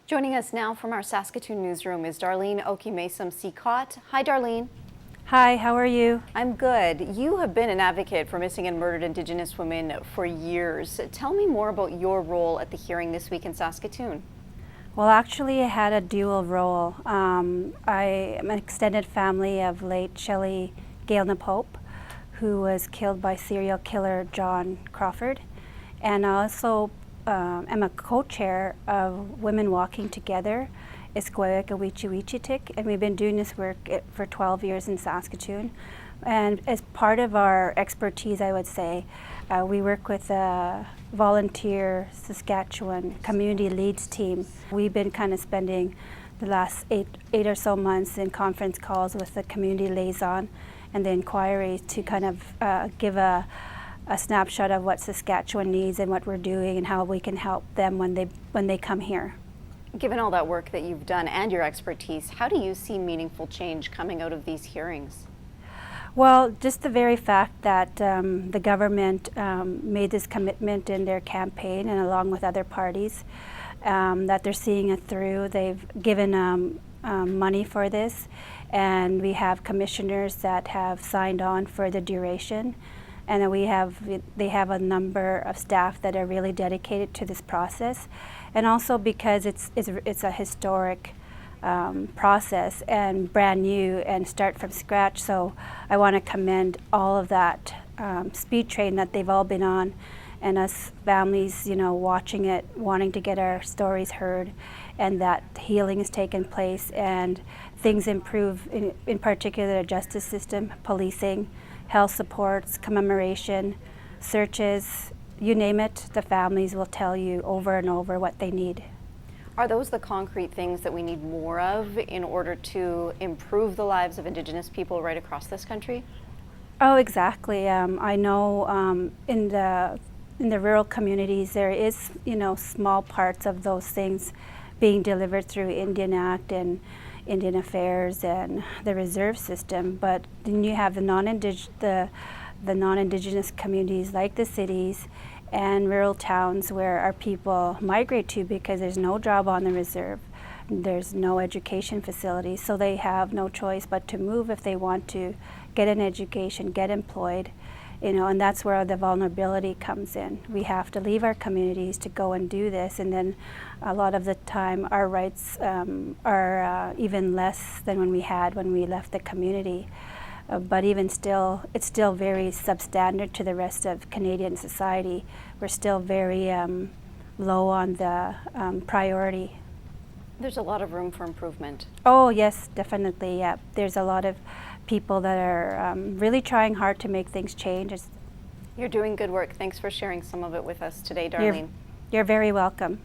Joining us now from our Saskatoon newsroom is Darlene Okemaysim-Sicotte. Hi, Darlene. Hi, how are you? I'm good. You have been an advocate for missing and murdered Indigenous women for years. Tell me more about your role at the hearing this week in Saskatoon. Well, actually, I had a dual role. I am an extended family of late Shelley Gail Napope, who was killed by serial killer John Crawford, and I also am a co-chair of Women Walking Together, okemaysim-sicotte, and we've been doing this work for 12 years in Saskatoon. And as part of our expertise, I would say, we work with a volunteer Saskatchewan community leads team. We've been kind of spending the last eight or so months in conference calls with the community liaison and the inquiry to kind of give a snapshot of what Saskatchewan needs and what we're doing and how we can help them when they come here. Given all that work that you've done and your expertise, how do you see meaningful change coming out of these hearings? Well, just the very fact that the government made this commitment in their campaign and along with other parties, that they're seeing it through. They've given money for this, and we have commissioners that have signed on for the duration. And then they have a number of staff that are really dedicated to this process, and also because it's a historic process and brand new and start from scratch. So I want to commend all of that speed train that they've all been on, and us families, watching it, wanting to get our stories heard, and that healing has taken place and things improve, in particular the justice system, policing, health supports, commemoration, searches, you name it, the families will tell you over and over what they need. Are those the concrete things that we need more of in order to improve the lives of Indigenous people right across this country? Oh, exactly. I know in the rural communities there is, small parts of those things being delivered through Indian Act and Indian Affairs and the reserve system, but then you have the non-Indigenous communities like the cities and rural towns where our people migrate to because there's no job on the reserve, there's no education facilities, so they have no choice but to move if they want to get an education, get employed, and that's where the vulnerability comes in. We have to leave our communities to go and do this, and then a lot of the time our rights are even less than when we left the community. But even still, it's still very substandard to the rest of Canadian society. We're still very low on the priority. There's a lot of room for improvement. Oh yes, definitely, yeah. There's a lot of people that are really trying hard to make things change. You're doing good work. Thanks for sharing some of it with us today, Darlene. You're very welcome.